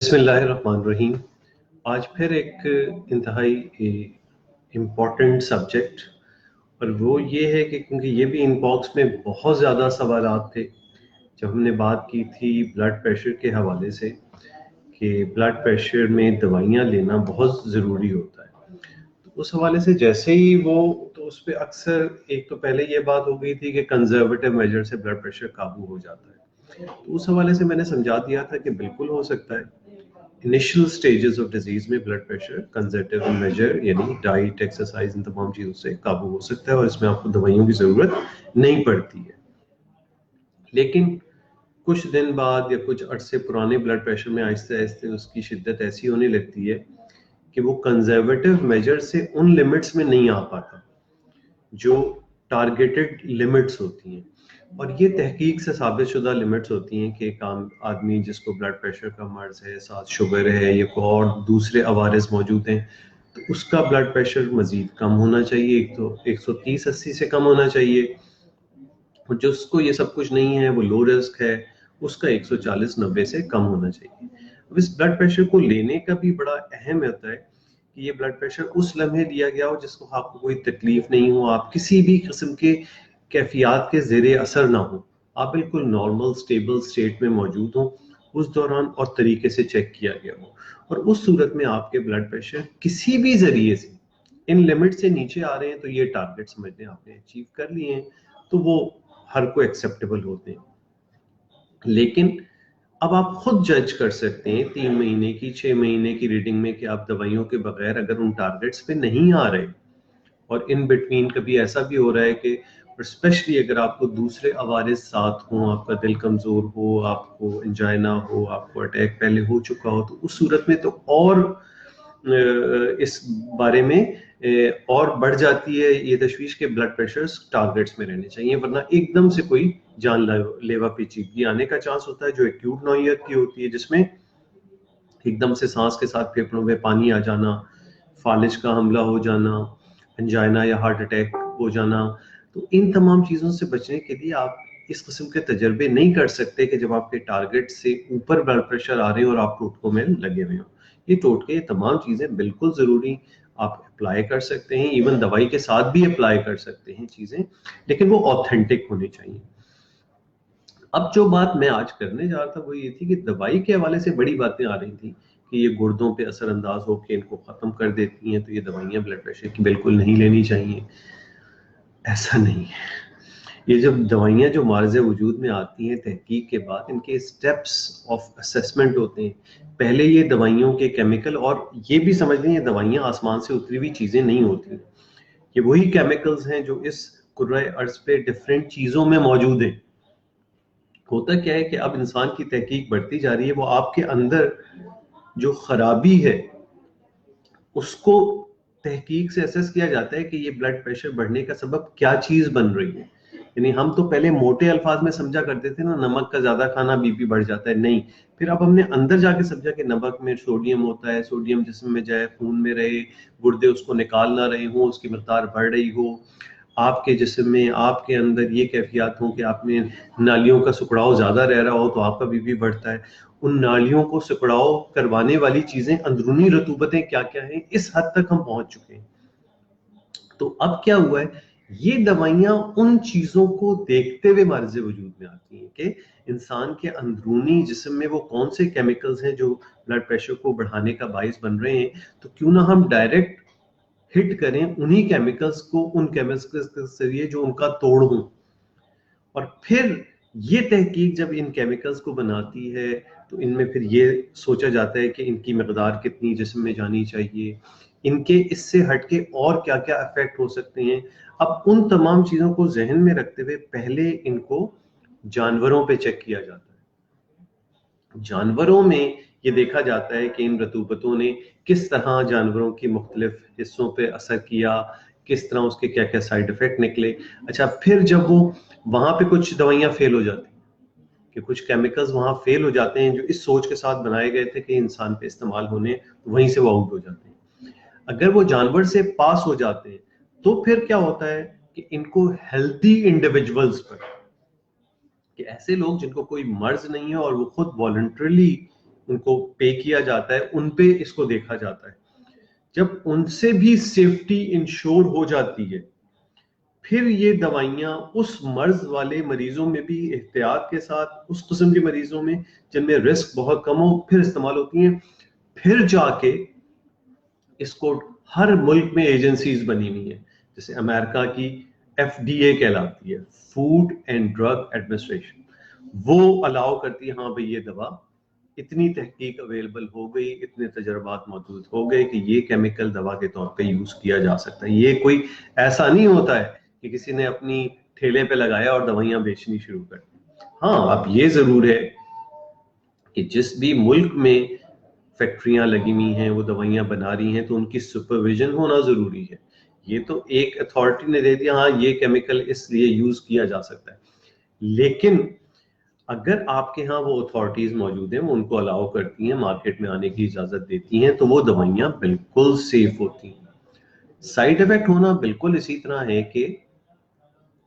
बिस्मिल्लाहिर्रहमानिर्रहीम। आज फिर एक इंतहाई इम्पॉर्टेंट सब्जेक्ट, और वो ये है कि क्योंकि ये भी इनबॉक्स में बहुत ज़्यादा सवालात थे जब हमने बात की थी ब्लड प्रेशर के हवाले से कि ब्लड प्रेशर में दवाइयाँ लेना बहुत ज़रूरी होता है। तो उस हवाले से जैसे ही वो तो उस पर अक्सर एक तो पहले ये बात हो गई थी कि कंजर्वेटिव मेजर से ब्लड प्रेशर काबू हो जाता है। तो उस हवाले से मैंने समझा दिया था कि बिल्कुल हो सकता है। इनिशियल स्टेजेस ऑफ डिजीज में ब्लड प्रेशर कंजर्वेटिव मेजर यानी डाइट, एक्सरसाइज, इन तमाम चीज़ों से काबू हो सकता है और इसमें आपको दवाइयों की ज़रूरत नहीं पड़ती है। लेकिन कुछ दिन बाद या कुछ अरसे पुराने ब्लड प्रेशर में आहिस्ते आहिस्ते उसकी शिद्दत ऐसी होने लगती है कि वो कंजर्वेटिव मेजर से उन लिमिट्स में नहीं आ पाता जो टारगेटेड लिमिट्स होती हैं। और ये तहकीक से साबित शुदा लिमिट्स होती हैं कि एक आम आदमी जिसको ब्लड प्रेशर का मर्ज है, साथ शुगर है या कोई और दूसरे अवारिस मौजूद हैं, तो उसका ब्लड प्रेशर मजीद कम होना चाहिए। एक तो 130-80 से कम होना चाहिए, और जिसको ये सब कुछ नहीं है, वो लो रिस्क है, उसका 140-90 से कम होना चाहिए। अब इस ब्लड प्रेशर को लेने का भी बड़ा अहम होता है कि ये ब्लड प्रेशर उस लम्हे दिया गया हो जिसको आपको कोई तकलीफ नहीं हो, आप किसी भी किस्म के कैफियत के ज़ेरे असर ना हो, आप बिल्कुल नॉर्मल स्टेबल स्टेट में मौजूद हो उस दौरान, और तरीके से चेक किया गया हो। और उस सूरत में आपके ब्लड प्रेशर किसी भी जरिए से इन लिमिट से नीचे आ रहे हैं, तो ये टारगेट समझ लें आपने अचीव कर लिए हैं, तो वो हर को एक्सेप्टेबल होते हैं। लेकिन अब आप खुद जज कर सकते हैं 3 महीने की, 6 महीने की रीडिंग में कि आप दवाइयों के बगैर अगर उन टारगेट्स पे नहीं आ रहे, और इन बिटवीन कभी ऐसा भी हो रहा है कि स्पेशली अगर आपको दूसरे अवारिस साथ हों, आपका दिल कमज़ोर हो, आपको एंजाइना हो, आपको अटैक पहले हो चुका हो, तो उस सूरत में तो और इस बारे में और बढ़ जाती है ये तशवीश के ब्लड प्रेशर टारगेट्स में रहने चाहिए, वरना एकदम से कोई जानलेवा पेचीदगी आने का चांस होता है जो एक्यूट नौइयत की होती है, जिसमें एकदम से सांस के साथ फेफड़ों में पानी आ जाना, फालिज का हमला हो जाना, एंजाइना या हार्ट अटैक हो जाना। तो इन तमाम चीज़ों से बचने के लिए आप इस किस्म के तजर्बे नहीं कर सकते कि जब आपके टारगेट से ऊपर ब्लड प्रेशर आ रहे हैं और आप टोटकों में लगे हुए हो। ये टोटके, ये तमाम चीज़ें बिल्कुल ज़रूरी आप अप्लाई कर सकते हैं, इवन दवाई के साथ भी अप्लाई कर सकते हैं चीज़ें, लेकिन वो ऑथेंटिक होनी चाहिए। अब जो बात मैं आज करने जा रहा था वो ये थी कि दवाई के हवाले से बड़ी बातें आ रही थी कि ये गुर्दों पे असरअंदाज होकर इनको ख़त्म कर देती हैं, तो ये दवाइयाँ ब्लड प्रेशर की बिल्कुल नहीं लेनी चाहिए। ऐसा नहीं है। ये जब दवाइयाँ जो मार्ज़ वजूद में आती हैं तहकीक के बाद, इनके स्टेप्स ऑफ असेसमेंट होते हैं। पहले ये दवाइयों के केमिकल, और ये भी समझ लें ये दवाइयाँ आसमान से उतरी हुई चीज़ें नहीं होती। ये वही केमिकल्स हैं जो इस कुर्राए अर्ज़ पे डिफरेंट चीज़ों में मौजूद हैं। होता क्या है कि अब इंसान की तहकीक बढ़ती जा रही है, वो आपके अंदर जो खराबी है उसको तहकीक से असेस किया जाता है कि ये ब्लड प्रेशर बढ़ने का सबब क्या चीज बन रही है। यानी हम तो पहले मोटे अल्फाज में समझा करते थे ना, नमक का ज्यादा खाना बीपी बढ़ जाता है, नहीं। फिर अब हमने अंदर जाके समझा कि नमक में सोडियम होता है, सोडियम जिस्म में जाए, खून में रहे, गुर्दे उसको निकाल ना रहे हो, उसकी मकदार बढ़ रही हो, आपके जिस्म में, आपके अंदर ये कैफियत हो कि आप में नालियों का सिकुड़ाव ज्यादा रह रहा हो तो आपका बीपी बढ़ता है। उन नालियों को सिकुड़ाव करवाने वाली चीजें, अंदरूनी रतूबतें क्या क्या हैं, इस हद तक हम पहुंच चुके हैं। तो अब क्या हुआ है, ये दवाइयां उन चीजों को देखते हुए मार्ज वजूद में आती हैं कि इंसान के अंदरूनी जिस्म में वो कौन से केमिकल्स हैं जो ब्लड प्रेशर को बढ़ाने का बाइस बन रहे हैं। तो क्यों ना हम डायरेक्ट हिट करें उन्हीं केमिकल्स को, उन केमिकल्स के जरिए जो उनका तोड़ हो। और फिर ये तहकीक जब इन केमिकल्स को बनाती है, तो इनमें फिर ये सोचा जाता है कि इनकी मकदार कितनी जिस्म में जानी चाहिए, इनके इससे हटके और क्या क्या इफेक्ट हो सकते हैं। अब उन तमाम चीज़ों को जहन में रखते हुए पहले इनको जानवरों पे चेक किया जाता है। जानवरों में ये देखा जाता है कि इन रतूबतों ने किस तरह जानवरों की मुख्तलिफ हिस्सों पे असर किया, किस तरह उसके क्या क्या साइड इफेक्ट निकले। अच्छा, फिर जब वो वहां पे कुछ दवाइयां फेल हो जाती हैं, कि कुछ केमिकल्स वहां फेल हो जाते हैं जो इस सोच के साथ बनाए गए थे कि इंसान पे इस्तेमाल होने, तो वहीं से वो आउट हो जाते हैं। अगर वो जानवर से पास हो जाते हैं, तो फिर क्या होता है कि इनको हेल्दी इंडिविजुअल्स पर, कि ऐसे लोग जिनको कोई मर्ज नहीं है और वो खुद वॉलंटरली उनको पे किया जाता है, उन पे इसको देखा जाता है। जब उनसे भी सेफ्टी इंश्योर हो जाती है, फिर ये दवाइयां उस मर्ज वाले मरीजों में भी एहतियात के साथ, उस किस्म के मरीजों में जिनमें रिस्क बहुत कम हो, फिर इस्तेमाल होती हैं। फिर जाके इसको हर मुल्क में एजेंसीज बनी हुई हैं, जैसे अमेरिका की FDA कहलाती है, फूड एंड ड्रग एडमिनिस्ट्रेशन, वो अलाउ करती है, हाँ भाई ये दवा इतनी तहकीक अवेलेबल हो गई, इतने तजर्बात मौजूद हो गए कि ये केमिकल दवा के तौर पे यूज किया जा सकता है। ये कोई ऐसा नहीं होता है कि किसी ने अपनी ठेले पे लगाया और दवाइयां बेचनी शुरू कर दी। हाँ, अब ये जरूर है कि जिस भी मुल्क में फैक्ट्रियां लगी हुई हैं, वो दवाइयां बना रही हैं, तो उनकी सुपरविजन होना जरूरी है। ये तो एक अथॉरिटी ने दे दिया, हाँ ये केमिकल इसलिए यूज किया जा सकता है, लेकिन अगर आपके यहाँ वो अथॉरिटीज मौजूद हैं, वो उनको अलाउ करती हैं, मार्केट में आने की इजाजत देती हैं, तो वो दवाइयां बिल्कुल सेफ होती हैं। साइड इफेक्ट होना बिल्कुल इसी तरह है कि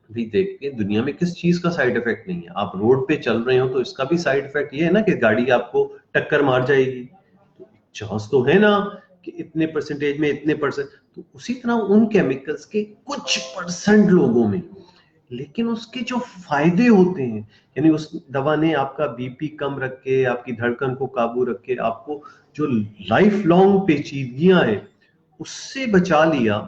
भी देखिए दुनिया में किस चीज का साइड इफेक्ट नहीं है। आप रोड पे चल रहे हो तो इसका भी साइड इफेक्ट ये है ना कि गाड़ी आपको टक्कर मार जाएगी, तो चांस तो है ना कि इतने परसेंटेज में इतने परसेंट, तो उसी तरह उन केमिकल्स के कुछ परसेंट लोगों में, लेकिन उसके जो फायदे होते हैं, यानी उस दवा ने आपका बीपी कम रख के, आपकी धड़कन को काबू रख के, आपको जो लाइफ लॉन्ग पेचीदगियां हैं उससे बचा लिया,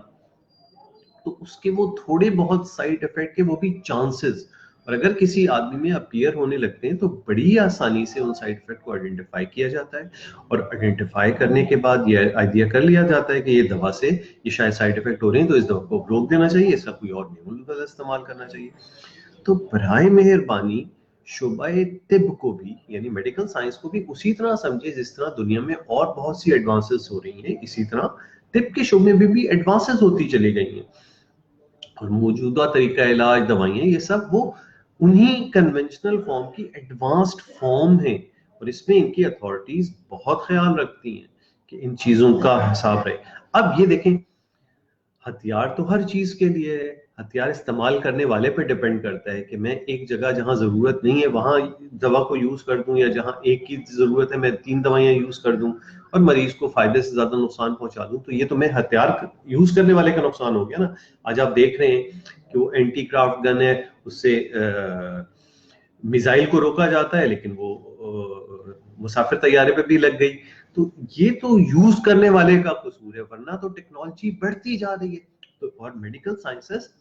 तो उसके वो थोड़े बहुत साइड इफेक्ट के वो भी चांसेस, और अगर किसी आदमी में अपीयर होने लगते हैं तो बड़ी आसानी से उन साइड इफेक्ट को आइडेंटिफाई किया जाता है, और आइडेंटिफाई करने के बाद ये आइडिया कर लिया जाता है कि ये दवा से ये शायद साइड इफेक्ट हो रहे हैं, तो इस दवा को रोक देना चाहिए, इसका कोई और नहीं इस्तेमाल करना चाहिए। तो बराए मेहरबानी शुबाए तिब को भी, यानी मेडिकल साइंस को भी उसी तरह समझे जिस तरह दुनिया में और बहुत सी एडवांसेस हो रही हैं, इसी तरह तिब के शुबे में भी एडवांसेस होती चली गई हैं। और मौजूदा तरीका इलाज, दवाइयां, ये सब वो उन्हीं कन्वेंशनल फॉर्म की एडवांस्ड फॉर्म है, और इसमें इनकी अथॉरिटीज बहुत ख्याल रखती हैं कि इन चीजों का हिसाब रहे। अब ये देखें, हथियार तो हर चीज के लिए है, हथियार इस्तेमाल करने वाले पे डिपेंड करता है कि मैं एक जगह जहां जरूरत नहीं है वहां दवा को यूज कर दूं, या जहां एक की जरूरत है मैं 3 दवाइयां यूज कर दूं और मरीज को फायदे से ज्यादा नुकसान पहुंचा दूं, तो ये तो मैं हथियार यूज करने वाले का नुकसान हो गया ना। आज आप देख रहे हैं कि वो एंटी क्राफ्ट गन है, उससे मिसाइल को रोका जाता है, लेकिन वो मुसाफिर तैयारे पे भी लग गई। तो ये तो यूज करने वाले का कसूर है, वरना तो टेक्नोलॉजी बढ़ती जा रही है। तो और मेडिकल साइंसेस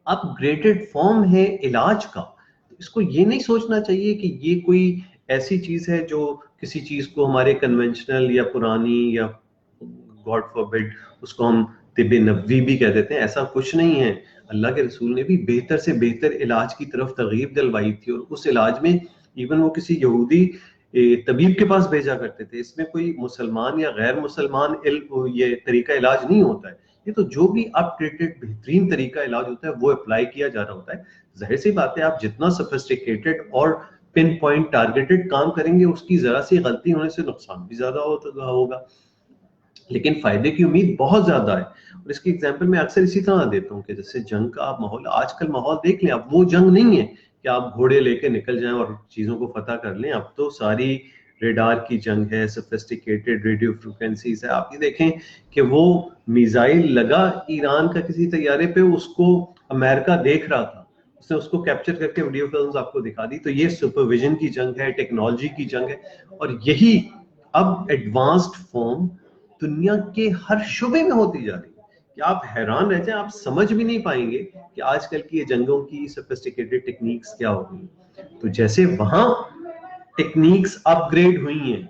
अपग्रेडेड फॉर्म है इलाज का, तो इसको ये नहीं सोचना चाहिए कि ये कोई ऐसी चीज है जो किसी चीज को हमारे कन्वेंशनल या पुरानी, या गॉड फॉरबिड उसको हम तिब नबवी भी कह देते हैं, ऐसा कुछ नहीं है। अल्लाह के रसूल ने भी बेहतर से बेहतर इलाज की तरफ तरगीब दिलवाई थी, और उस इलाज में इवन वो किसी यहूदी तबीब के पास भेजा करते थे। इसमें कोई मुसलमान या गैर मुसलमान ये तरीका इलाज नहीं होता है, ये तो जो भी अपडेटेड बेहतरीन तरीका इलाज होता है वो अप्लाई किया जा रहा होता है। जाहिर सी बात है, आप जितना सोफिस्टिकेटेड और पिन पॉइंट टारगेटेड काम करेंगे, उसकी जरा सी गलती होने से नुकसान भी ज्यादा होगा, लेकिन फायदे की उम्मीद बहुत ज्यादा है। और इसकी एग्जांपल मैं अक्सर इसी तरह देता हूँ कि जैसे जंग का आप माहौल, आजकल माहौल देख लें, अब वो जंग नहीं है कि आप घोड़े लेके निकल जाएं और चीजों को फतह कर लें। अब तो सारी रेडार की जंग है, सोफिस्टिकेटेड रेडियो फ्रिक्वेंसीज है। आप ये देखें कि वो मिसाइल लगा ईरान का किसी तैयारे पे, उसको अमेरिका देख रहा था, उसने उसको कैप्चर करके वीडियो फिल्म्स आपको दिखा दी। तो ये सुपरविजन की जंग है, टेक्नोलॉजी की जंग है, और यही अब एडवांस्ड फॉर्म दुनिया के हर शुबे में होती जा रही है कि आप हैरान रह जाए, आप समझ भी नहीं पाएंगे कि आजकल की ये जंगों की सोफिस्टिकेटेड टेक्निक्स क्या हो गई। तो जैसे वहां टेक्निक्स अपग्रेड हुई हैं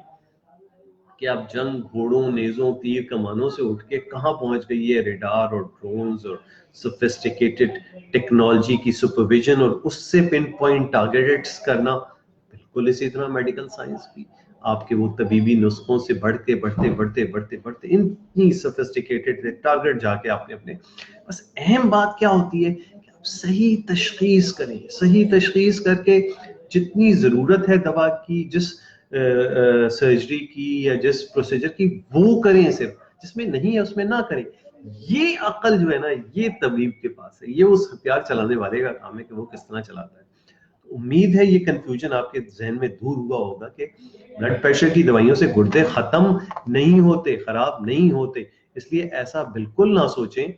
कि आप जंग घोड़ों, नेजों, तीर कमानों से उठ के कहां पहुंच गई है, रेडार और ड्रोन्स और सोफिस्टिकेटेड टेक्नोलॉजी की सुपरविजन और उससे पिन पॉइंट टारगेटेड करना, बिल्कुल इसी तरह मेडिकल साइंस भी आपके वो तबीबी नुस्खों से बढ़ते बढ़ते बढ़ते बढ़ते बढ़ते इतनी सोफिस्टिकेटेड टारगेट जाके आपने अपने, बस अहम बात क्या होती है कि आप सही तशखीस करें, सही तशखीस करके जितनी जरूरत है दवा की, जिस सर्जरी की या जिस प्रोसीजर की, वो करें, सिर्फ जिसमें नहीं है उसमें ना करें। ये अकल जो है ना, ये तबीब के पास है, ये उस हथियार चलाने वाले का काम है कि वो किस तरह चलाता है। उम्मीद है ये कंफ्यूजन आपके जहन में दूर हुआ होगा कि ब्लड प्रेशर की दवाइयों से गुर्दे खत्म नहीं होते, खराब नहीं होते। इसलिए ऐसा बिल्कुल ना सोचें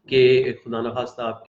कि खुदा न खास्ता आप